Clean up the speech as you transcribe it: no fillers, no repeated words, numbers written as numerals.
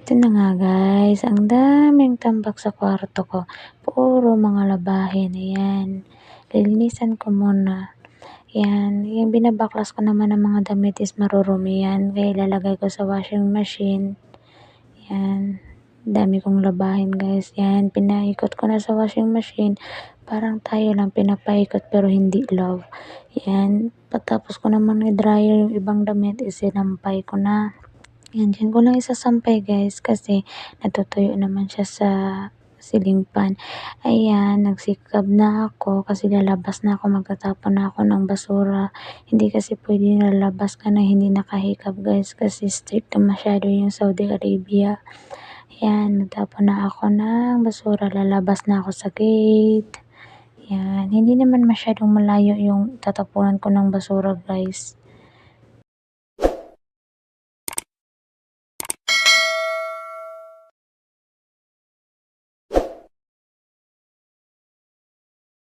Ito na nga guys, ang daming tambak sa kwarto ko. Puro mga labahin, ayan. Lilinisan ko muna. Yan, yung binabaklas ko naman ng mga damit is marurumi yan. Kaya ilalagay ko sa washing machine. Yan, dami kong labahin guys. Yan, pinaikot ko na sa washing machine. Parang tayo lang pinapaikot pero hindi love. Yan, patapos ko naman i-dryer yung ibang damit is sinampay ko na. Yan, diyan ko lang isasampay guys kasi natutuyo naman siya sa ceiling fan. Ayan, nagsikab na ako kasi lalabas na ako, magtatapon na ako ng basura. Hindi kasi pwede lalabas ka na hindi nakahikab guys kasi strict na masyado yung Saudi Arabia. Ayan, nagtapon na ako ng basura, lalabas na ako sa gate. Yan, hindi naman masyadong malayo yung tatapunan ko ng basura guys.